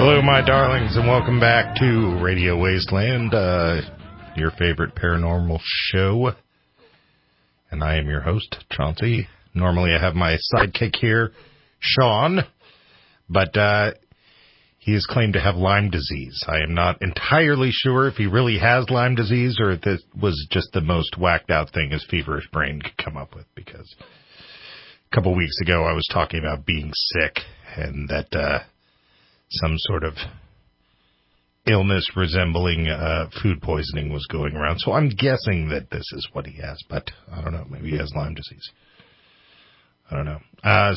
Hello, my darlings, and welcome back to Radio Wasteland, your favorite paranormal show. And I am your host, Chauncey. Normally I have my sidekick here, Sean, but he has claimed to have Lyme disease. I am not entirely sure if he really has Lyme disease or if this was just the most whacked out thing his feverish brain could come up with, because a couple weeks ago I was talking about being sick and that some sort of illness resembling food poisoning was going around. So I'm guessing that this is what he has, but I don't know. Maybe he has Lyme disease. I don't know.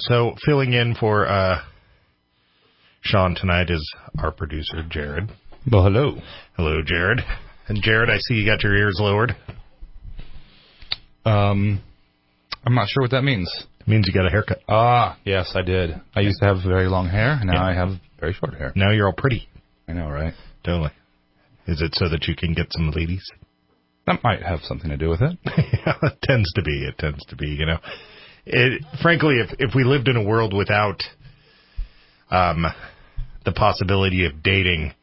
So filling in for Sean tonight is our producer, Jared. Well, hello. Hello, Jared. And Jared, I see you got your ears lowered. I'm not sure what that means. It means you got a haircut. Ah, yes, I did. I used to have very long hair, and now I have very short hair. Now you're all pretty. I know, right? Totally. Is it so that you can get some ladies? That might have something to do with it. Yeah, it tends to be, you know. Frankly, if we lived in a world without the possibility of dating,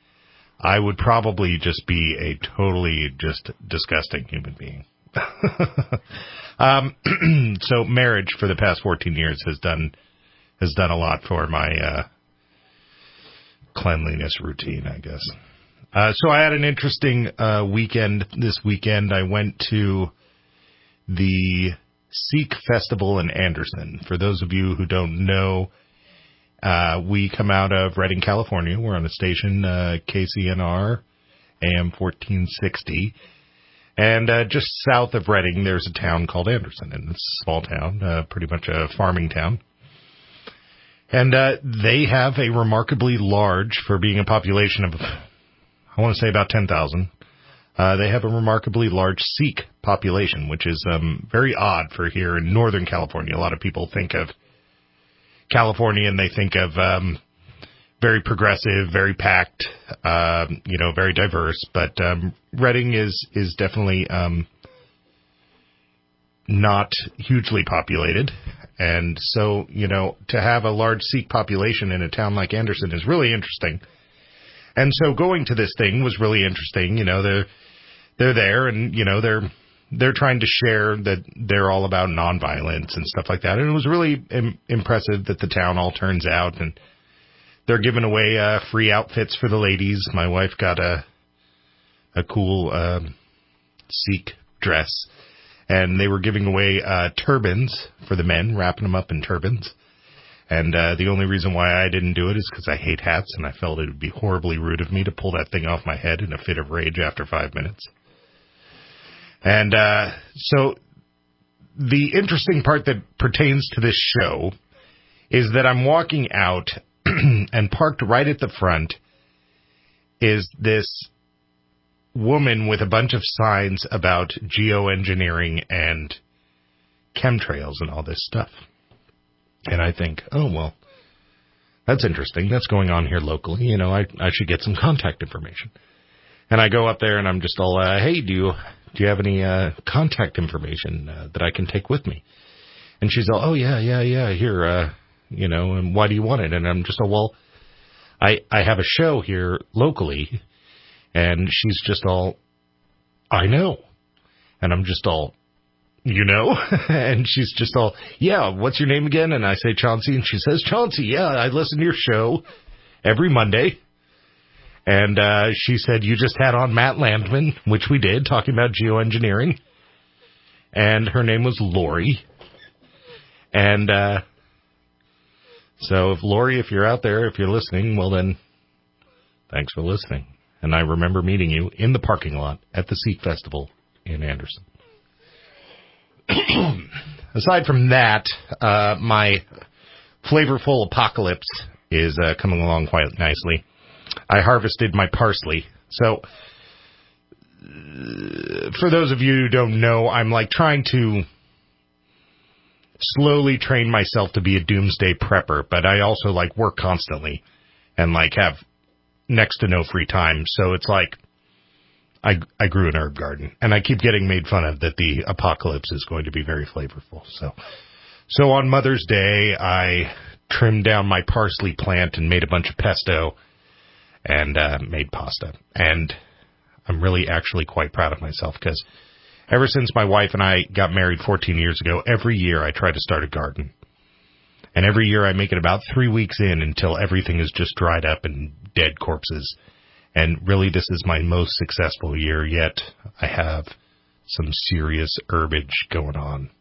I would probably just be a totally just disgusting human being. So marriage for the past 14 years has done a lot for my cleanliness routine, I guess. So I had an interesting weekend this weekend. I went to the Sikh Festival in Anderson. For those of you who don't know, we come out of Redding, California. We're on a station, KCNR, AM 1460. And just south of Redding, there's a town called Anderson, and it's a small town, pretty much a farming town. And they have a remarkably large, for being a population of, I want to say about 10,000, they have a remarkably large Sikh population, which is very odd for here in Northern California. A lot of people think of California and they think of very progressive, very packed, very diverse. But Redding is definitely not hugely populated. And so, to have a large Sikh population in a town like Anderson is really interesting. And so going to this thing was really interesting. They're there and, they're trying to share that they're all about nonviolence and stuff like that. And it was really impressive that the town all turns out and they're giving away free outfits for the ladies. My wife got a cool Sikh dress. And they were giving away turbans for the men, wrapping them up in turbans. And the only reason why I didn't do it is because I hate hats, and I felt it would be horribly rude of me to pull that thing off my head in a fit of rage after 5 minutes. And so the interesting part that pertains to this show is that I'm walking out, and parked right at the front is this woman with a bunch of signs about geoengineering and chemtrails and all this stuff. And I think, oh, well, that's interesting. That's going on here locally. I should get some contact information. And I go up there and I'm just all, hey, do you have any contact information that I can take with me? And she's all, oh, yeah, here, and why do you want it? And I'm just all, well, I have a show here locally. And she's just all, I know. And I'm just all, and she's just all, yeah, what's your name again? And I say Chauncey, and she says, Chauncey, yeah, I listen to your show every Monday. And she said, you just had on Matt Landman, which we did, talking about geoengineering. And her name was Lori. And so if Lori, if you're out there, if you're listening, well then, thanks for listening. And I remember meeting you in the parking lot at the Sikh Festival in Anderson. Aside from that, my flavorful apocalypse is coming along quite nicely. I harvested my parsley. So, for those of you who don't know, I'm trying to slowly train myself to be a doomsday prepper, but I also work constantly and have next to no free time. So it's I grew an herb garden, and I keep getting made fun of that the apocalypse is going to be very flavorful. So on Mother's Day, I trimmed down my parsley plant and made a bunch of pesto. and made pasta. And I'm really actually quite proud of myself because ever since my wife and I got married 14 years ago, every year I try to start a garden. And every year I make it about 3 weeks in until everything is just dried up and dead corpses. And really, this is my most successful year yet. I have some serious herbage going on.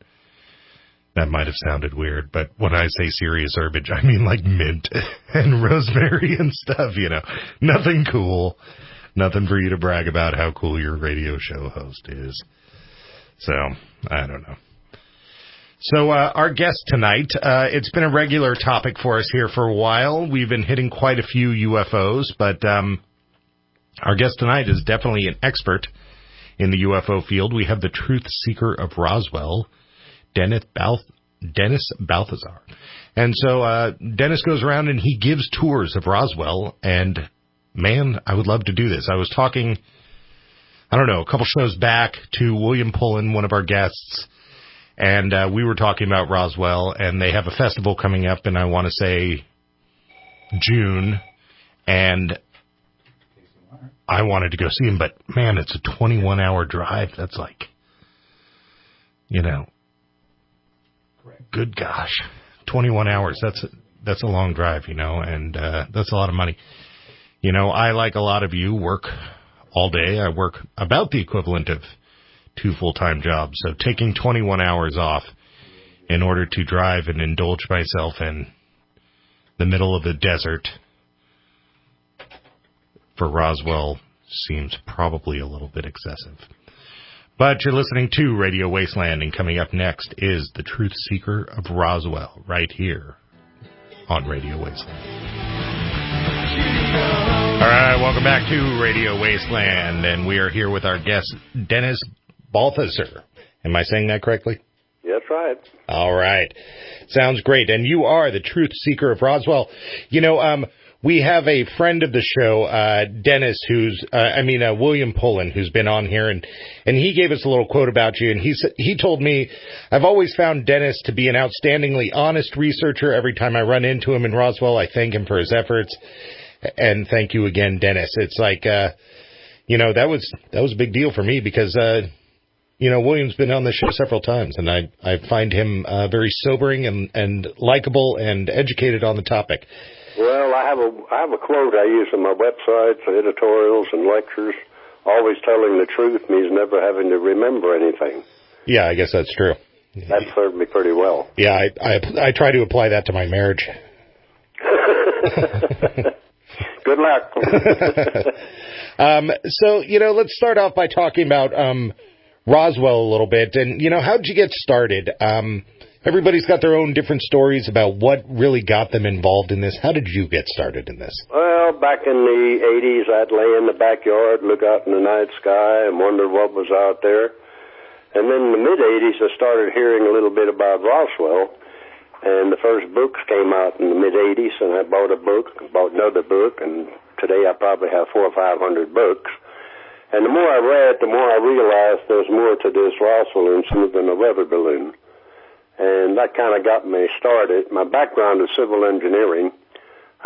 That might have sounded weird, but when I say serious herbage, I mean like mint and rosemary and stuff, you know. Nothing cool. Nothing for you to brag about how cool your radio show host is. So, I don't know. So, our guest tonight, it's been a regular topic for us here for a while. We've been hitting quite a few UFOs, but our guest tonight is definitely an expert in the UFO field. We have the truth seeker of Roswell, Dennis Balthaser. And so Dennis goes around and he gives tours of Roswell, and man, I would love to do this. I was talking, I don't know, a couple shows back to William Pullen, one of our guests, and we were talking about Roswell, and they have a festival coming up in, I want to say, June, and I wanted to go see him, but man, it's a 21-hour drive. That's like, you know, good gosh, 21 hours. That's a long drive, you know, and that's a lot of money. You know, I, like a lot of you, work all day. I work about the equivalent of 2 full-time jobs. So taking 21 hours off in order to drive and indulge myself in the middle of the desert for Roswell seems probably a little bit excessive. But you're listening to Radio Wasteland, and coming up next is the Truth Seeker of Roswell, right here on Radio Wasteland. All right, welcome back to Radio Wasteland, and we are here with our guest, Dennis Balthaser. Am I saying that correctly? That's right. All right. Sounds great. And you are the Truth Seeker of Roswell. You know, we have a friend of the show, Dennis, William Pullen, who's been on here, and he gave us a little quote about you, and he told me, I've always found Dennis to be an outstandingly honest researcher. Every time I run into him in Roswell, I thank him for his efforts, and thank you again, Dennis. It's like, you know, that was a big deal for me because, you know, William's been on the show several times, and I find him very sobering and likable and educated on the topic. Well, I have a quote I use on my websites, editorials, and lectures. Always telling the truth means never having to remember anything. Yeah, I guess that's true. That served me pretty well. Yeah, I try to apply that to my marriage. Good luck. So, you know, let's start off by talking about Roswell a little bit. And, you know, how'd you get started? Everybody's got their own different stories about what really got them involved in this. How did you get started in this? Well, back in the 80s, I'd lay in the backyard, look out in the night sky, and wonder what was out there. And then in the mid-80s, I started hearing a little bit about Roswell. And the first books came out in the mid-80s, and I bought a book, bought another book, and today I probably have 400 or 500 books. And the more I read, the more I realized there's more to this Roswell incident than a weather balloon. And that kind of got me started. My background is civil engineering.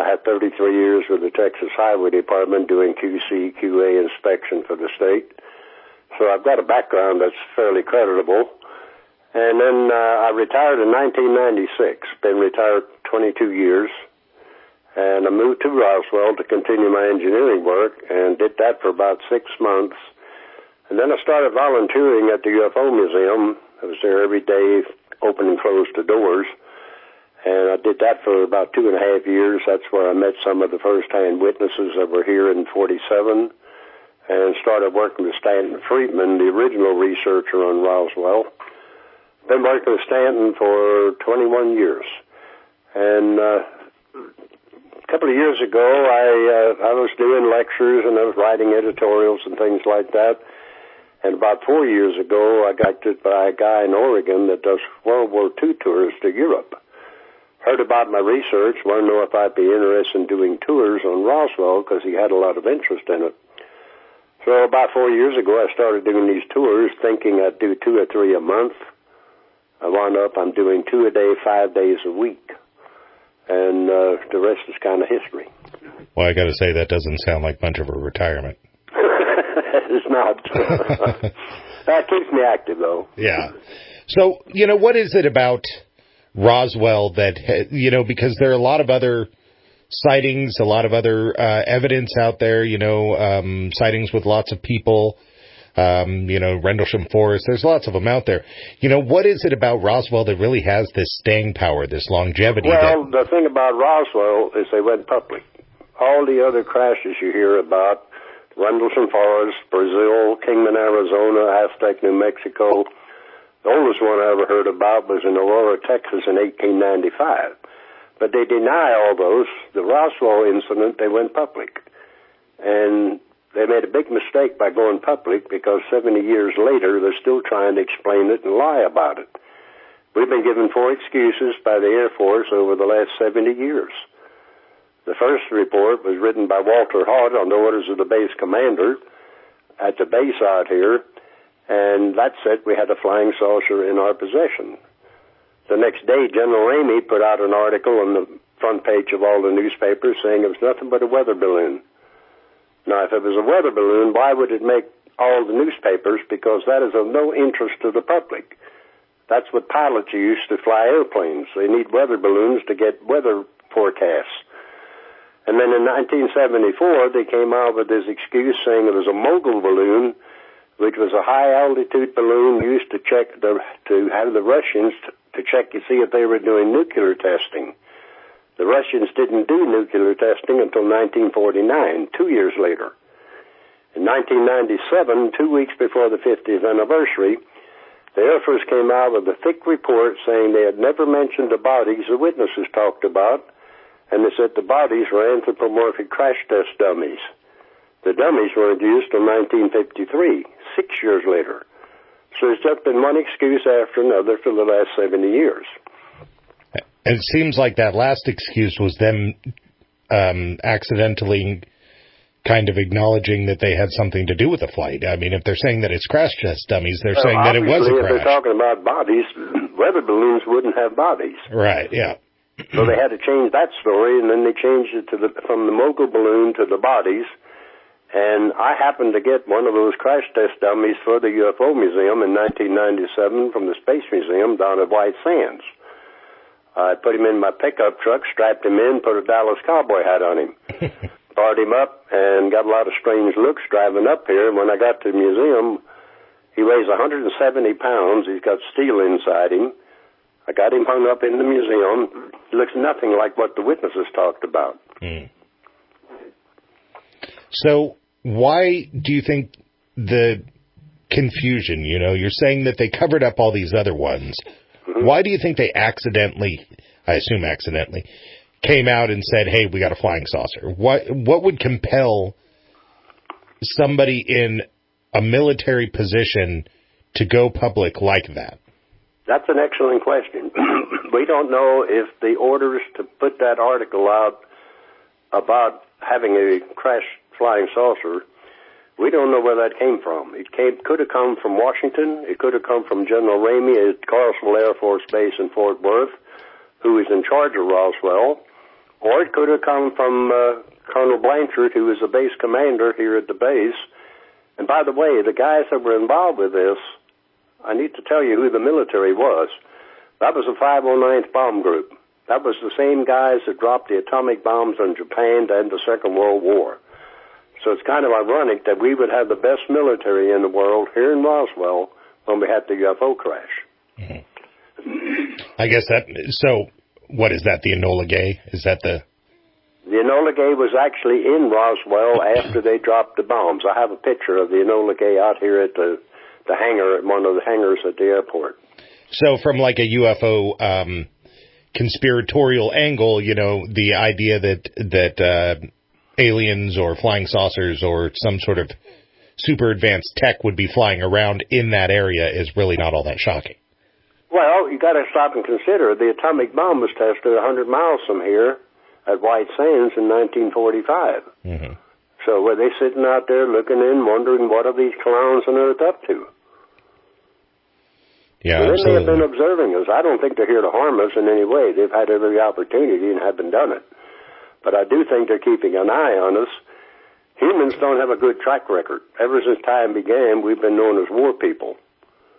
I had 33 years with the Texas Highway Department doing QC, QA inspection for the state. So I've got a background that's fairly creditable. And then I retired in 1996, been retired 22 years. And I moved to Roswell to continue my engineering work and did that for about 6 months. And then I started volunteering at the UFO Museum. I was there every day, open and close the doors. And I did that for about 2.5 years. That's where I met some of the first-hand witnesses that were here in 47 and started working with Stanton Friedman, the original researcher on Roswell. Been working with Stanton for 21 years. And a couple of years ago, I was doing lectures and I was writing editorials and things like that. And about 4 years ago, I got to by a guy in Oregon that does World War II tours to Europe. Heard about my research, wanted to know if I'd be interested in doing tours on Roswell because he had a lot of interest in it. So about 4 years ago, I started doing these tours thinking I'd do 2 or 3 a month. I wound up, I'm doing 2 a day, 5 days a week. And the rest is kind of history. Well, I got to say, that doesn't sound like much of a retirement. It's not. That keeps me active, though. Yeah. So, what is it about Roswell that, because there are a lot of other sightings, a lot of other evidence out there, sightings with lots of people, Rendlesham Forest, there's lots of them out there. What is it about Roswell that really has this staying power, this longevity? Well, the thing about Roswell is they went public. All the other crashes you hear about, Rendlesham Forest, Brazil, Kingman, Arizona, Aztec, New Mexico, the oldest one I ever heard about was in Aurora, Texas in 1895. But they deny all those. The Roswell Incident, they went public. And they made a big mistake by going public because 70 years later, they're still trying to explain it and lie about it. We've been given 4 excuses by the Air Force over the last 70 years. The first report was written by Walter Hart on the orders of the base commander at the base out here, and that said we had a flying saucer in our possession. The next day, General Ramey put out an article on the front page of all the newspapers saying it was nothing but a weather balloon. Now, if it was a weather balloon, why would it make all the newspapers? Because that is of no interest to the public. That's what pilots use to fly airplanes. They need weather balloons to get weather forecasts. And then in 1974, they came out with this excuse saying it was a mogul balloon, which was a high-altitude balloon used to have the Russians to check to see if they were doing nuclear testing. The Russians didn't do nuclear testing until 1949, 2 years later. In 1997, 2 weeks before the 50th anniversary, the Air Force came out with a thick report saying they had never mentioned the bodies the witnesses talked about, and they said the bodies were anthropomorphic crash test dummies. The dummies weren't used until 1953, 6 years later. So there's just been one excuse after another for the last 70 years. And it seems like that last excuse was them accidentally kind of acknowledging that they had something to do with the flight. I mean, if they're saying that it's crash test dummies, they're saying that it was a crash. If they're talking about bodies, weather balloons wouldn't have bodies. Right, yeah. So they had to change that story, and then they changed it from the mogul balloon to the bodies. And I happened to get one of those crash test dummies for the UFO Museum in 1997 from the Space Museum down at White Sands. I put him in my pickup truck, strapped him in, put a Dallas cowboy hat on him, fired him up, and got a lot of strange looks driving up here. When I got to the museum, he weighs 170 pounds. He's got steel inside him. I got him hung up in the museum. He looks nothing like what the witnesses talked about. Mm. So why do you think the confusion, you're saying that they covered up all these other ones. Mm-hmm. Why do you think they accidentally, came out and said, hey, we got a flying saucer? What would compel somebody in a military position to go public like that? That's an excellent question. We don't know if the orders to put that article out about having a crash flying saucer, we don't know where that came from. It could have come from Washington. It could have come from General Ramey at Carswell Air Force Base in Fort Worth, who is in charge of Roswell. Or it could have come from Colonel Blanchard, who is the base commander here at the base. And by the way, the guys that were involved with this, I need to tell you who the military was. That was the 509th Bomb Group. That was the same guys that dropped the atomic bombs on Japan to end the Second World War. So it's kind of ironic that we would have the best military in the world here in Roswell when we had the UFO crash. Mm-hmm. I guess so what is that, the Enola Gay? Is that the Enola Gay was actually in Roswell after they dropped the bombs. I have a picture of the Enola Gay out here at the hangar, at one of the hangars at the airport. So from like a UFO conspiratorial angle, the idea that aliens or flying saucers or some sort of super advanced tech would be flying around in that area is really not all that shocking. Well, you got to stop and consider the atomic bomb was tested 100 miles from here at White Sands in 1945. Mm-hmm. So were they sitting out there looking in, wondering what are these clowns on Earth up to? Yeah, they may have been observing us. I don't think they're here to harm us in any way. They've had every opportunity and haven't done it. But I do think they're keeping an eye on us. Humans don't have a good track record. Ever since time began, we've been known as war people.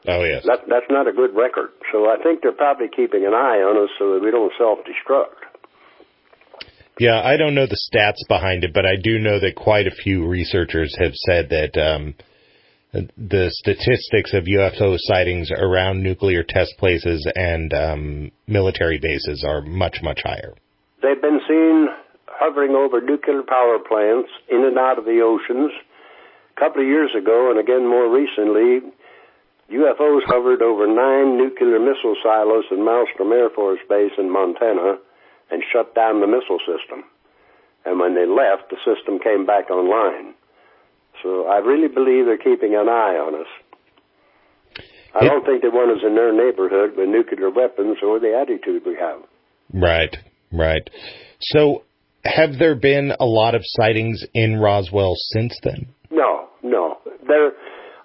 Oh, yes. That's not a good record. So I think they're probably keeping an eye on us so that we don't self-destruct. Yeah, I don't know the stats behind it, but I do know that quite a few researchers have said that the statistics of UFO sightings around nuclear test places and military bases are much, much higher. They've been seen hovering over nuclear power plants in and out of the oceans. A couple of years ago, and again more recently, UFOs hovered over 9 nuclear missile silos in Malmstrom Air Force Base in Montana and shut down the missile system. And when they left, the system came back online. So I really believe they're keeping an eye on us. I don't think they want us in their neighborhood with nuclear weapons or the attitude we have. Right, right. So have there been a lot of sightings in Roswell since then? No.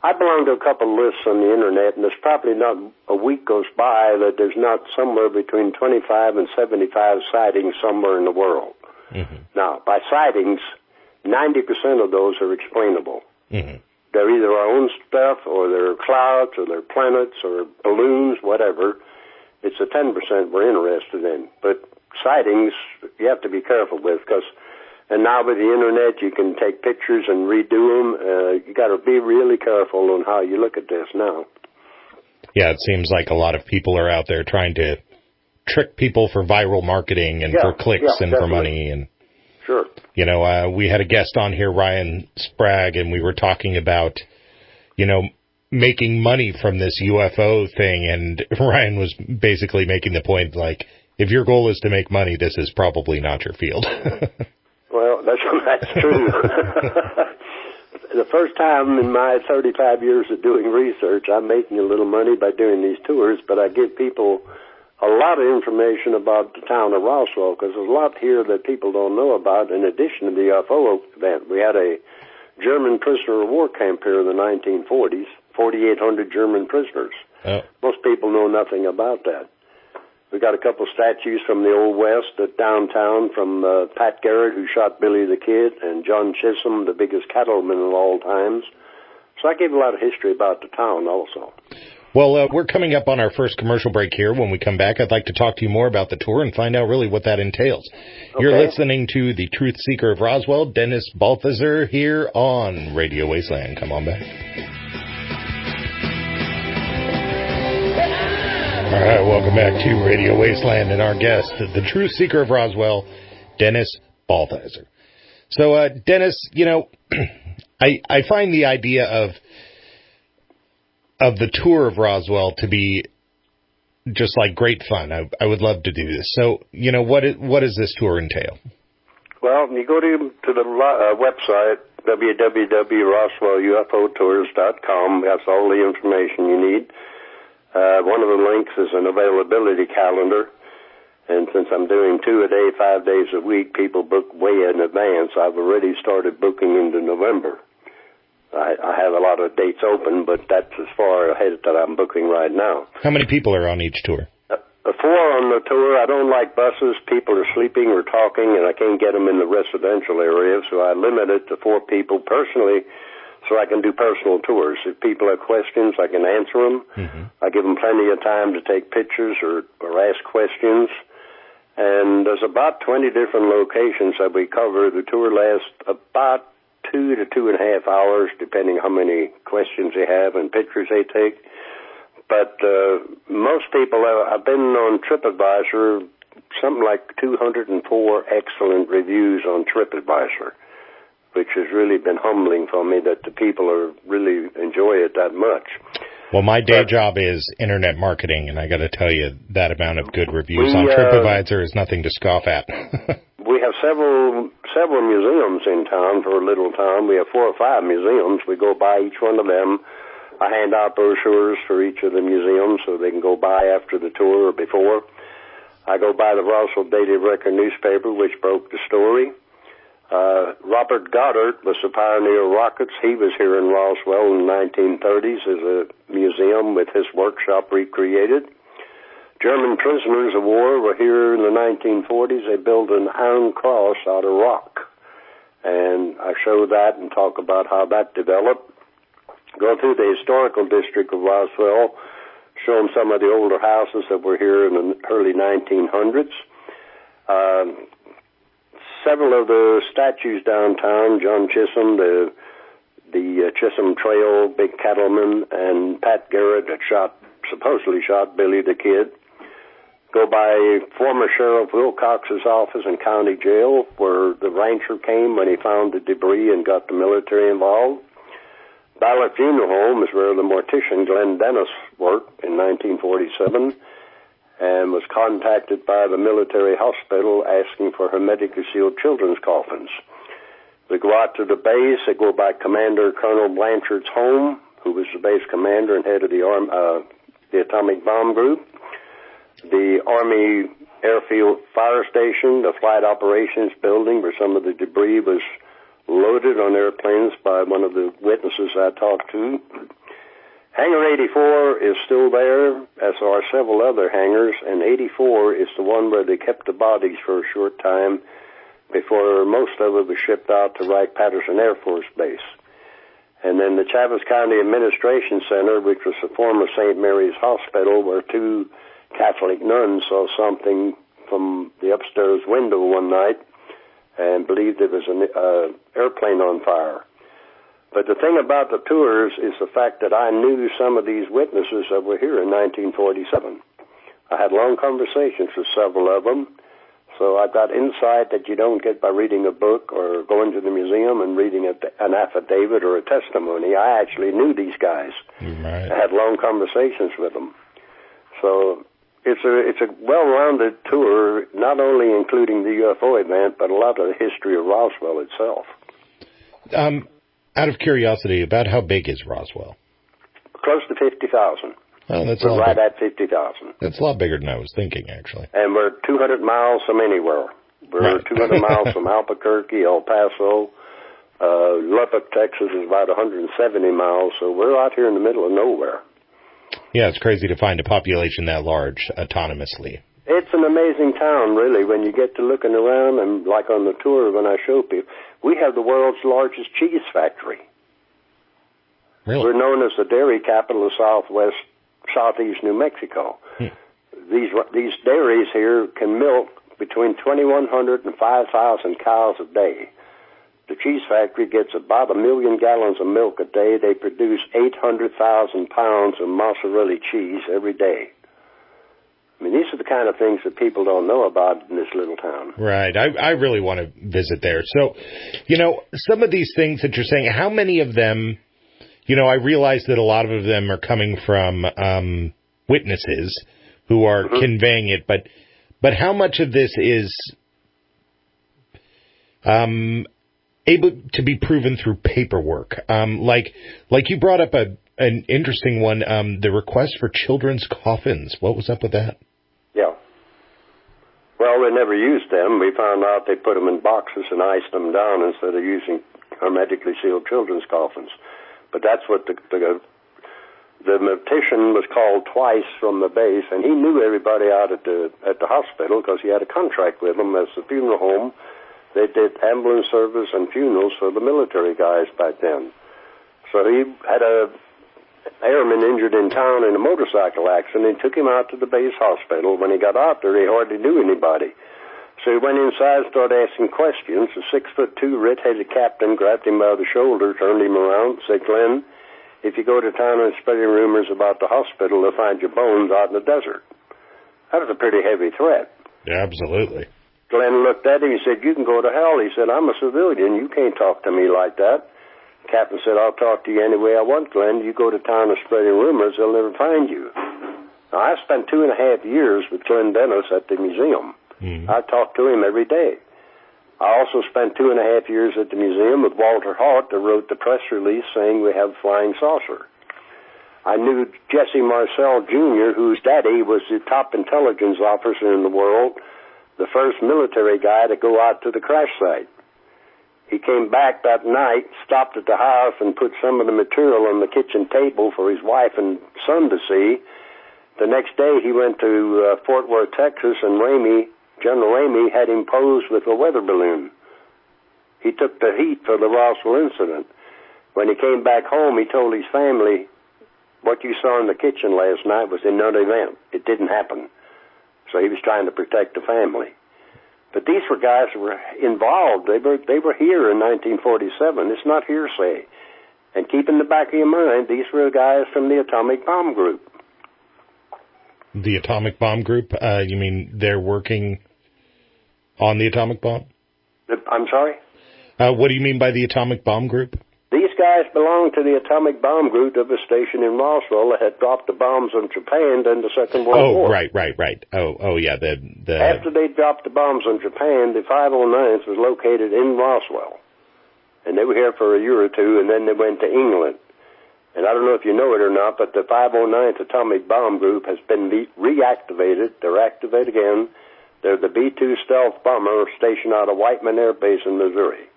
I belong to a couple lists on the Internet, and there's probably not a week goes by that there's not somewhere between 25 and 75 sightings somewhere in the world. Mm-hmm. Now, by sightings, 90% of those are explainable. Mm-hmm. They're either our own stuff, or they're clouds, or they're planets, or balloons, whatever. It's the 10% we're interested in. But sightings, you have to be careful with, because... And now with the Internet, you can take pictures and redo them. You got to be really careful on how you look at this now. Yeah, it seems like a lot of people are out there trying to trick people for viral marketing and for clicks and for money. And sure. You know, we had a guest on here, Ryan Sprague, and we were talking about, you know, making money from this UFO thing. And Ryan was basically making the point, like, if your goal is to make money, this is probably not your field. Well, that's true. The first time in my 35 years of doing research, I'm making a little money by doing these tours, but I give people a lot of information about the town of Roswell, because there's a lot here that people don't know about. In addition to the UFO event, we had a German prisoner of war camp here in the 1940s, 4,800 German prisoners. Oh. Most people know nothing about that. We got a couple statues from the Old West at downtown from Pat Garrett, who shot Billy the Kid, and John Chisholm, the biggest cattleman of all times. So I gave a lot of history about the town also. Well, we're coming up on our first commercial break here. When we come back, I'd like to talk to you more about the tour and find out really what that entails. Okay. You're listening to the Truth Seeker of Roswell, Dennis Balthaser, here on Radio Wasteland. Come on back. All right, welcome back to Radio Wasteland and our guest, the Truth Seeker of Roswell, Dennis Balthaser. So, Dennis, you know, I find the idea of the tour of Roswell to be just like great fun. I would love to do this. So, you know, what does this tour entail? Well, you go to the website, www.roswellUFOtours.com. That's all the information you need. One of the links is an availability calendar, and since I'm doing 2 a day, 5 days a week, people book way in advance. I've already started booking into November. I have a lot of dates open, but that's as far ahead that I'm booking right now. How many people are on each tour? 4 on the tour. I don't like buses. People are sleeping or talking, and I can't get them in the residential area, so I limit it to 4 people personally, so I can do personal tours. If people have questions, I can answer them. Mm-hmm. I give them plenty of time to take pictures or ask questions. And there's about 20 different locations that we cover. The tour lasts about 2 to 2.5 hours, depending how many questions they have and pictures they take. But most people, I've been on TripAdvisor, something like 204 excellent reviews on TripAdvisor, which has really been humbling for me that the people are really enjoy it that much. Well, my day job is internet marketing, and I got to tell you, that amount of good reviews on TripAdvisor is nothing to scoff at. We have several museums in town for a little town. We have 4 or 5 museums. We go by each one of them. I hand out brochures for each of the museums so they can go by after the tour or before. I go by the Roswell Daily Record newspaper, which broke the story. Robert Goddard was the pioneer of rockets. He was here in Roswell in the 1930s as a museum with his workshop recreated. German prisoners of war were here in the 1940s. They built an iron cross out of rock. And I show that and talk about how that developed. Go through the historical district of Roswell, show them some of the older houses that were here in the early 1900s. Several of the statues downtown, John Chisholm, the Chisholm Trail, Big Cattleman, and Pat Garrett that supposedly shot Billy the Kid. Go by former Sheriff Wilcox's office in county jail, where the rancher came when he found the debris and got the military involved. Ballard Funeral Home is where the mortician Glenn Dennis worked in 1947 and was contacted by the military hospital asking for hermetically sealed children's coffins. We go out to the base. They go by Commander Colonel Blanchard's home, who was the base commander and head of the atomic bomb group. The Army Airfield Fire Station, the Flight Operations Building, where some of the debris was loaded on airplanes by one of the witnesses I talked to. Hangar 84 is still there, as are several other hangars, and 84 is the one where they kept the bodies for a short time before most of it was shipped out to Wright-Patterson Air Force Base. And then the Chaves County Administration Center, which was the former St. Mary's Hospital, where two Catholic nuns saw something from the upstairs window one night and believed it was an airplane on fire. But the thing about the tours is the fact that I knew some of these witnesses that were here in 1947. I had long conversations with several of them, so I've got insight that you don't get by reading a book or going to the museum and reading an affidavit or a testimony. I actually knew these guys. Right. I had long conversations with them. So it's a well-rounded tour, not only including the UFO event, but a lot of the history of Roswell itself. Out of curiosity, about how big is Roswell? Close to 50,000. Oh, that's we're right at 50,000. That's a lot bigger than I was thinking, actually. And we're 200 miles from anywhere. We're right. 200 miles from Albuquerque, El Paso. Lubbock, Texas is about 170 miles, so we're out here in the middle of nowhere. Yeah, it's crazy to find a population that large autonomously. It's an amazing town, really, when you get to looking around, and like on the tour when I show people, we have the world's largest cheese factory. Really? We're known as the dairy capital of southeast New Mexico. These dairies here can milk between 2,100 and 5,000 cows a day. The cheese factory gets about 1 million gallons of milk a day. They produce 800,000 pounds of mozzarella cheese every day. I mean, these are the kind of things that people don't know about in this little town. Right. I really want to visit there. So, some of these things that you're saying, how many of them, I realize that a lot of them are coming from witnesses who are conveying it, but how much of this is able to be proven through paperwork? Like you brought up an interesting one, the request for children's coffins. What was up with that? Yeah. Well, they never used them. We found out they put them in boxes and iced them down instead of using hermetically sealed children's coffins. But that's what the mortician was called twice from the base, and he knew everybody out at the hospital because he had a contract with them as the funeral home. They did ambulance service and funerals for the military guys back then. So he had a airman injured in town in a motorcycle accident. He took him out to the base hospital. When he got out there, he hardly knew anybody. So he went inside, started asking questions. The 6'2" red-headed captain grabbed him by the shoulder, turned him around, said, "Glenn, if you go to town and spreading rumors about the hospital, they'll find your bones out in the desert." That was a pretty heavy threat. Yeah, absolutely. Glenn looked at him. He said, "You can go to hell." He said, "I'm a civilian. You can't talk to me like that." The captain said, "I'll talk to you any way I want, Glenn. You go to town and spreading rumors, they'll never find you." Now, I spent 2.5 years with Glenn Dennis at the museum. I talked to him every day. I also spent 2.5 years at the museum with Walter Hart, that wrote the press release saying we have flying saucer. I knew Jesse Marcel Jr., whose daddy was the top intelligence officer in the world, the first military guy to go out to the crash site. He came back that night, stopped at the house, and put some of the material on the kitchen table for his wife and son to see. The next day he went to Fort Worth, Texas, and General Ramey had him pose with a weather balloon. He took the heat for the Roswell Incident. When he came back home, he told his family, what you saw in the kitchen last night was another event. It didn't happen. So he was trying to protect the family. But these were guys who were involved. They were here in 1947. It's not hearsay. And keep in the back of your mind, these were guys from the atomic bomb group. The atomic bomb group? You mean they're working on the atomic bomb? I'm sorry? What do you mean by the atomic bomb group? These guys belonged to the atomic bomb group that was stationed in Roswell that had dropped the bombs on Japan during the Second World War. Oh, right. Oh, yeah. After they dropped the bombs on Japan, the 509th was located in Roswell. And they were here for a year or two, and then they went to England. And I don't know if you know it or not, but the 509th Atomic Bomb Group has been reactivated. They're activated again. They're the B-2 stealth bomber stationed out of Whiteman Air Base in Missouri.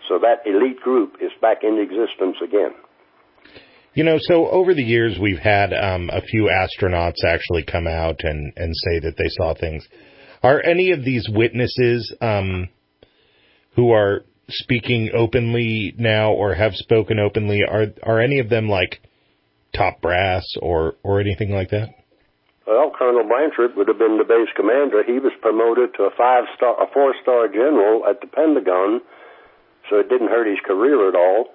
So that elite group is back in existence again. You know, so over the years we've had a few astronauts actually come out and say that they saw things. Are any of these witnesses who are speaking openly now or have spoken openly, are any of them like top brass or anything like that? Well, Colonel Blanchard would have been the base commander. He was promoted to a 4-star general at the Pentagon, so it didn't hurt his career at all.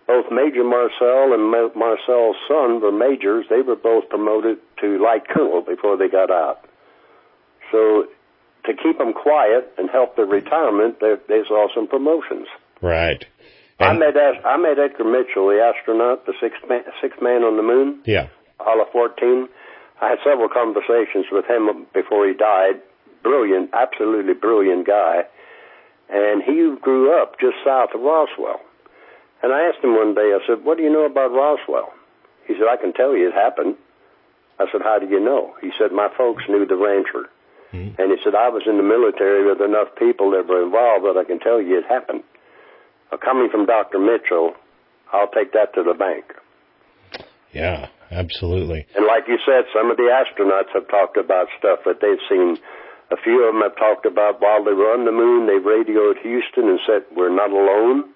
Both Major Marcel and Marcel's son were majors. They were both promoted to light colonel before they got out. So to keep them quiet and help their retirement, they saw some promotions. Right. I met Edgar Mitchell, the astronaut, the sixth man on the moon. Yeah. Apollo 14. I had several conversations with him before he died. Brilliant, absolutely brilliant guy. And he grew up just south of Roswell. And I asked him one day, I said, what do you know about Roswell? He said, I can tell you it happened. I said, how do you know? He said, my folks knew the rancher. Mm-hmm. And he said, I was in the military with enough people that were involved that I can tell you it happened. Coming from Dr. Mitchell, I'll take that to the bank. Yeah, absolutely. And like you said, some of the astronauts have talked about stuff that they've seen. A few of them have talked about while they were on the moon, they radioed Houston and said, we're not alone.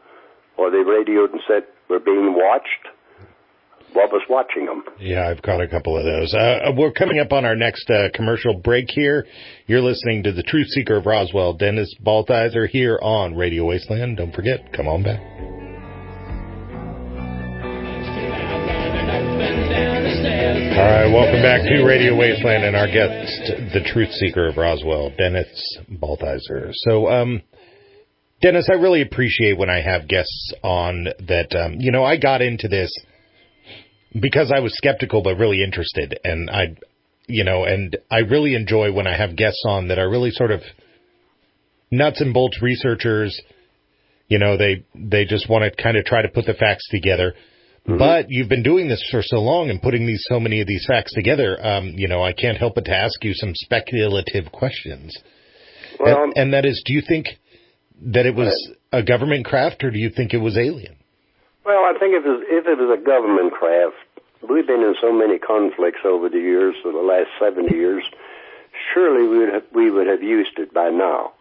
Or they radioed and said, we're being watched. What was watching them? Yeah, I've got a couple of those. We're coming up on our next commercial break here. You're listening to the Truth Seeker of Roswell, Dennis Balthaser, here on Radio Wasteland. Don't forget, come on back. All right, welcome back to Radio Wasteland and our guest, the Truth Seeker of Roswell, Dennis Balthaser. So, Dennis, I really appreciate when I have guests on that, I got into this because I was skeptical but really interested, and I really enjoy when I have guests on that are really sort of nuts and bolts researchers. They just want to kind of try to put the facts together. Mm-hmm. But you've been doing this for so long and putting so many of these facts together, I can't help but to ask you some speculative questions. Well, and that is, do you think that it was a government craft, or do you think it was alien? Well, I think if it was a government craft, we've been in so many conflicts over the years, for the last 70 years, surely we would have used it by now,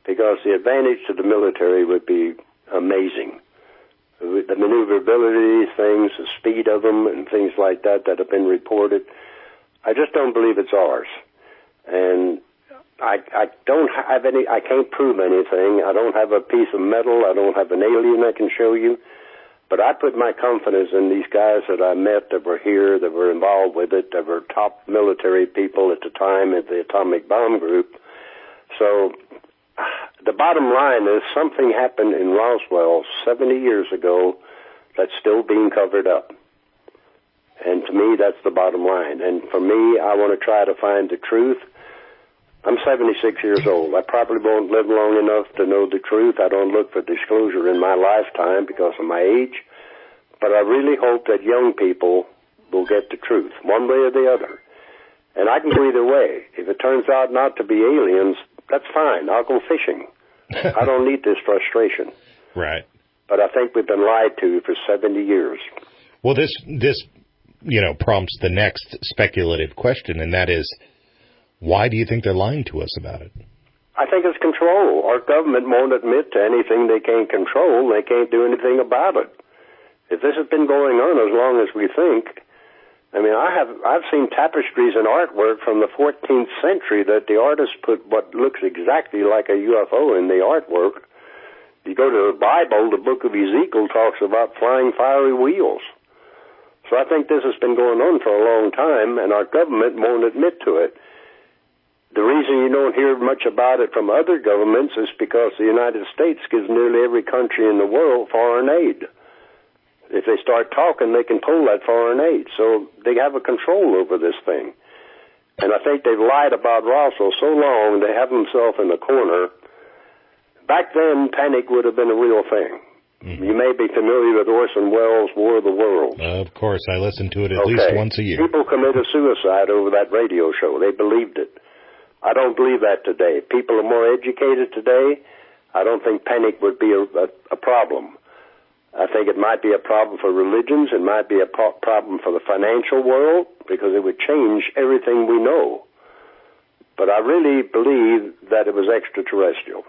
because the advantage to the military would be amazing. The maneuverability, things, the speed of them, and things like that have been reported. I just don't believe it's ours. And I don't have any, I can't prove anything. I don't have a piece of metal. I don't have an alien I can show you. But I put my confidence in these guys that I met that were here, that were involved with it, that were top military people at the time at the Atomic Bomb Group. So the bottom line is something happened in Roswell 70 years ago that's still being covered up. And to me, that's the bottom line. And for me, I want to try to find the truth. I'm 76 years old. I probably won't live long enough to know the truth. I don't look for disclosure in my lifetime because of my age. But I really hope that young people will get the truth, one way or the other. And I can go either way. If it turns out not to be aliens, that's fine. I'll go fishing. I don't need this frustration. Right. But I think we've been lied to for 70 years. Well, this prompts the next speculative question, and that is, why do you think they're lying to us about it? I think it's control. Our government won't admit to anything they can't control. They can't do anything about it. If this has been going on as long as we think, I mean, I've seen tapestries and artwork from the 14th century that the artist put what looks exactly like a UFO in the artwork. You go to the Bible, the book of Ezekiel talks about flying fiery wheels. So I think this has been going on for a long time, and our government won't admit to it. The reason you don't hear much about it from other governments is because the United States gives nearly every country in the world foreign aid. If they start talking, they can pull that foreign aid. So they have a control over this thing. And I think they've lied about Roswell so long, they have themselves in a corner. Back then, panic would have been a real thing. Mm-hmm. You may be familiar with Orson Welles' War of the Worlds. Of course, I listen to it at least once a year. People committed suicide over that radio show. They believed it. I don't believe that today. People are more educated today. I don't think panic would be a problem. I think it might be a problem for religions. It might be a problem for the financial world because it would change everything we know. But I really believe that it was extraterrestrial.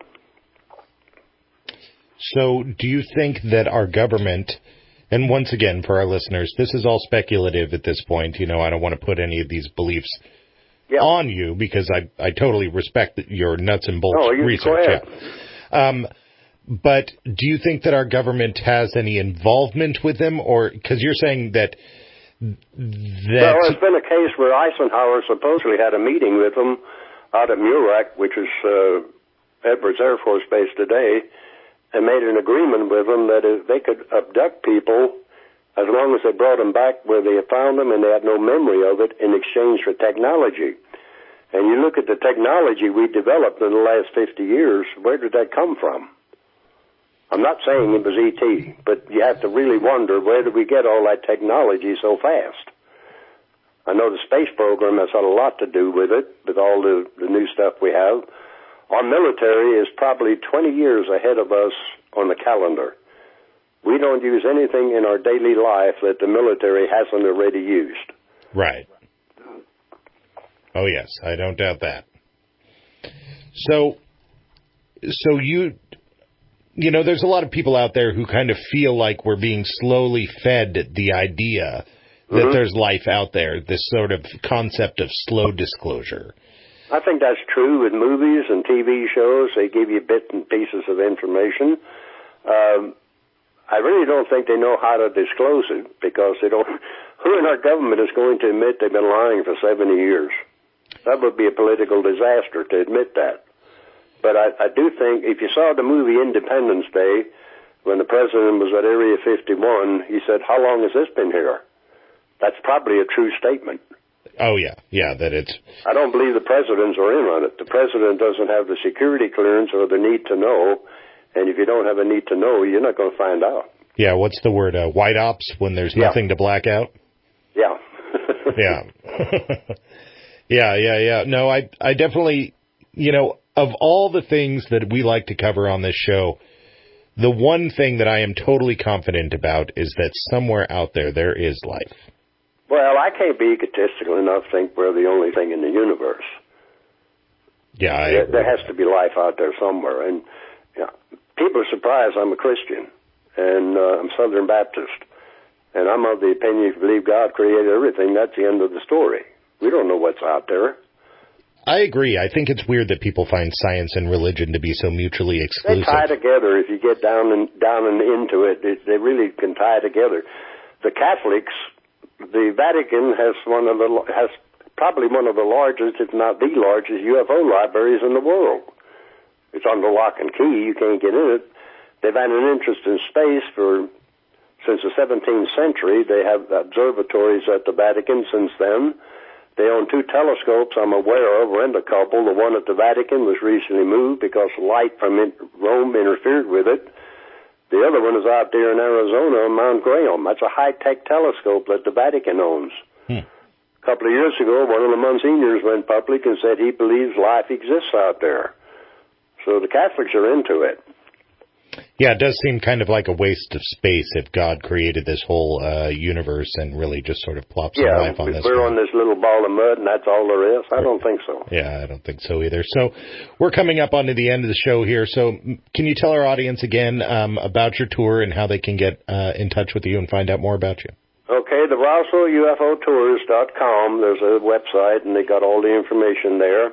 So do you think that our government, and once again for our listeners, this is all speculative at this point. I don't want to put any of these beliefs on you because I totally respect your nuts and bolts research. But do you think that our government has any involvement with them, or because you're saying that? Well, there's been a case where Eisenhower supposedly had a meeting with them out at Murak, which is Edwards Air Force Base today, and made an agreement with them that if they could abduct people as long as they brought them back where they had found them and they had no memory of it in exchange for technology. And you look at the technology we developed in the last 50 years, where did that come from? I'm not saying it was E.T., but you have to really wonder, where did we get all that technology so fast? I know the space program has had a lot to do with it, with all the new stuff we have. Our military is probably 20 years ahead of us on the calendar. We don't use anything in our daily life that the military hasn't already used. Right. Oh, yes, I don't doubt that. So there's a lot of people out there who kind of feel like we're being slowly fed the idea that there's life out there, this sort of concept of slow disclosure. I think that's true with movies and TV shows. They give you bits and pieces of information. I really don't think they know how to disclose it because they don't. Who in our government is going to admit they've been lying for 70 years? That would be a political disaster to admit that. But I do think, if you saw the movie Independence Day, when the president was at Area 51, he said, "How long has this been here?" That's probably a true statement. Oh, yeah. Yeah, that it's... I don't believe the presidents are in on it. The president doesn't have the security clearance or the need to know. And if you don't have a need to know, you're not going to find out. Yeah, what's the word? White ops, when there's nothing to black out? Yeah. Yeah. Yeah. No, I definitely, of all the things that we like to cover on this show, the one thing that I am totally confident about is that somewhere out there is life. Well, I can't be egotistical enough to think we're the only thing in the universe. Yeah, there has to be life out there somewhere. And people are surprised I'm a Christian, and I'm Southern Baptist. And I'm of the opinion, if you believe God created everything, that's the end of the story. We don't know what's out there. I agree. I think it's weird that people find science and religion to be so mutually exclusive. They tie together. If you get down and into it, they really can tie together. The Catholics, the Vatican has probably one of the largest, if not the largest, UFO libraries in the world. It's under lock and key. You can't get in it. They've had an interest in space since the 17th century. They have observatories at the Vatican since then. They own 2 telescopes I'm aware of, rent a couple. The one at the Vatican was recently moved because light from Rome interfered with it. The other one is out there in Arizona on Mount Graham. That's a high-tech telescope that the Vatican owns. A couple of years ago, one of the Monsignors went public and said he believes life exists out there. So the Catholics are into it. Yeah, it does seem kind of like a waste of space if God created this whole universe and really just sort of plops some life on this. Yeah, we're on this little ball of mud and that's all there is. I don't think so. Yeah, I don't think so either. So we're coming up onto the end of the show here. So can you tell our audience again about your tour and how they can get in touch with you and find out more about you? Okay, the RoswellUFOtours.com. There's a website, and they got all the information there.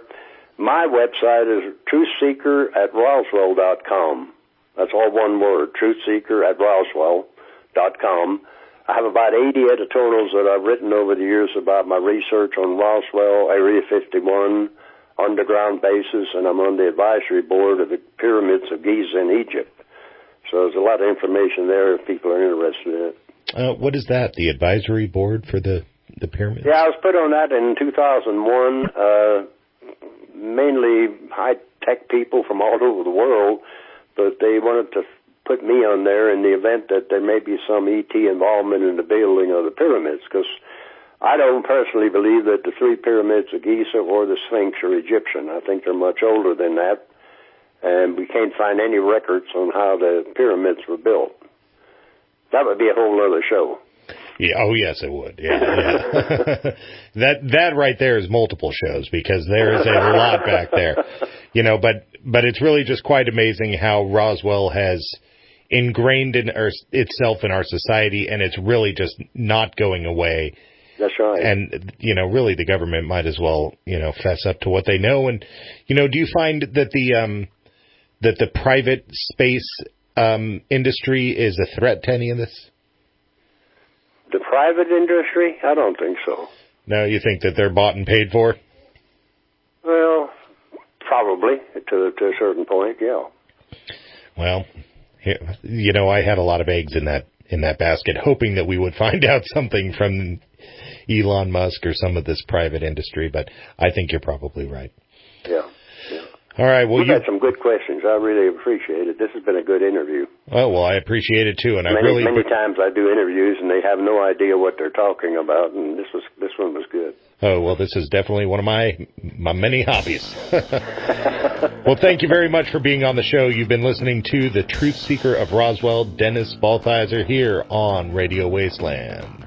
My website is truthseeker@roswell.com. That's all one word, truthseeker@roswell.com. I have about 80 editorials that I've written over the years about my research on Roswell, Area 51, underground bases, and I'm on the advisory board of the Pyramids of Giza in Egypt. So there's a lot of information there if people are interested in it. What is that, the advisory board for the pyramids? Yeah, I was put on that in 2001, mainly high-tech people from all over the world, but they wanted to put me on there in the event that there may be some ET involvement in the building of the pyramids, because I don't personally believe that the 3 pyramids of Giza or the Sphinx are Egyptian. I think they're much older than that, and we can't find any records on how the pyramids were built. That would be a whole other show. Yeah. Oh, yes, it would. Yeah. That right there is multiple shows because there is a lot back there. You know, but it's really just quite amazing how Roswell has ingrained in itself in our society, and it's really just not going away. That's right. And, you know, really the government might as well, you know, fess up to what they know. And, you know, do you find that the private space industry is a threat to any of this? The private industry? I don't think so. No, you think that they're bought and paid for? Well, probably to a certain point, yeah. Well, you know, I had a lot of eggs in that basket, hoping that we would find out something from Elon Musk or some of this private industry, but I think you're probably right. Yeah. All right. Well, you've had some good questions. I really appreciate it. This has been a good interview. Oh, well, I appreciate it too, and many times I do interviews and they have no idea what they're talking about, and this one was good. Oh, well, this is definitely one of my many hobbies. Well, thank you very much for being on the show. You've been listening to the Truth Seeker of Roswell, Dennis Balthaser, here on Radio Wasteland.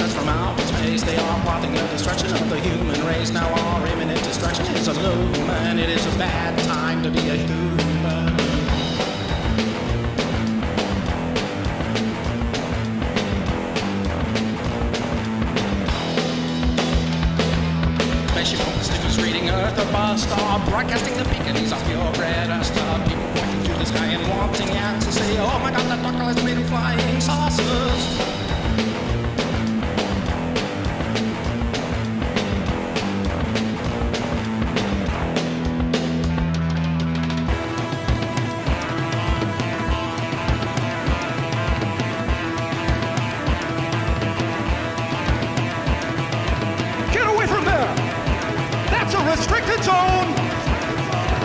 From outer space, they are plotting the destruction of the human race. Now our imminent destruction is a loom, and it is a bad time to be a human. Spaceship stickers reading Earth above star, broadcasting the beacons of your red star. People pointing to the sky and wanting answers, say, oh my God, that dark cloud is made of flying saucers. Restricted zone!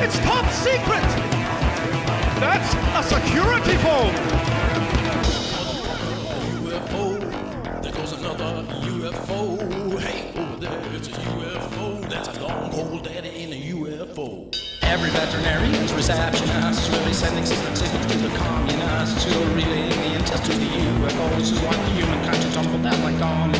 It's top secret! That's a security phone! UFO, there goes another UFO. Hey, over there, it's a UFO. That's a long cold daddy in a UFO. Every veterinarian's receptionist will be sending secret signals to the communists who are relaying the intel to the UFOs. This is why the humankind should tumble down like dominoes.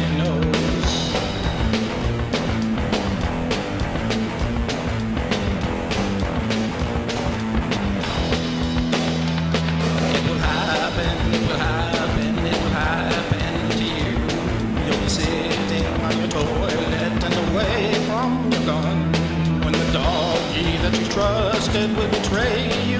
Trusted will betray you.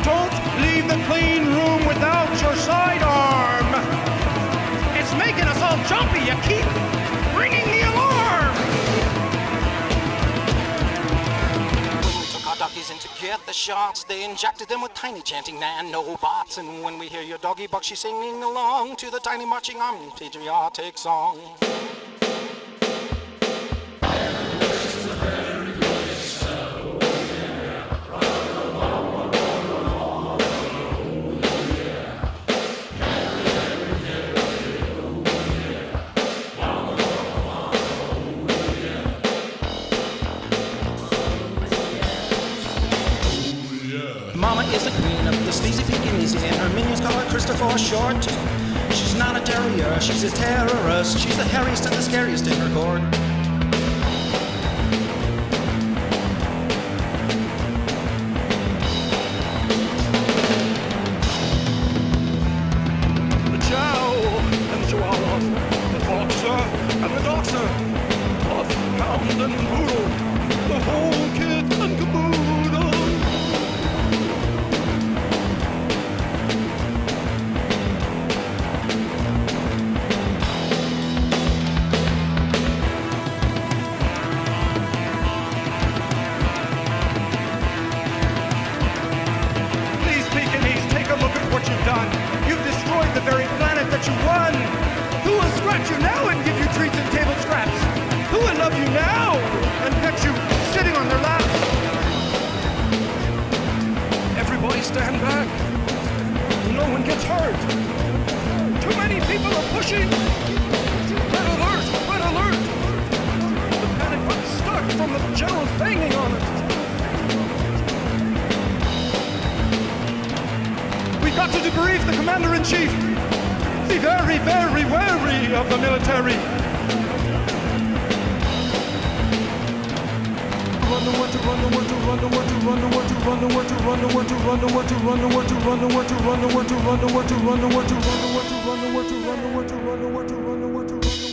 Don't leave the clean room without your sidearm. It's making us all jumpy. You keep ringing the alarm. We took our duckies into get the shots. They injected them with tiny chanting nanobots. And when we hear your doggy buck, she's singing along to the tiny marching army patriotic song. Mama is the queen of the sleazy Pekingese, and her minions call her Christopher Short. She's not a terrier, she's a terrorist. She's the hairiest and the scariest in her court. The Chow and the Chihuahua, the Boxer and the Doxer, Puff, Pound and Poodle, the whole kit and caboodle. You've destroyed the very planet that you won. Who will scratch you now and give you treats and table scraps? Who will love you now and pet you sitting on their laps? Everybody stand back. No one gets hurt. Too many people are pushing. Red alert! Red alert! The panic button's stuck from the general's banging on it. We've got to debrief the commander-in-chief. Be very, very wary of the military. Run the word to run the word to run the word to run the word to run the word to run the word to run the word to run the word to run the word to run the word to run the word to run the word to run the word to run the word to run the word to run the word to run the word to run the word to run the word to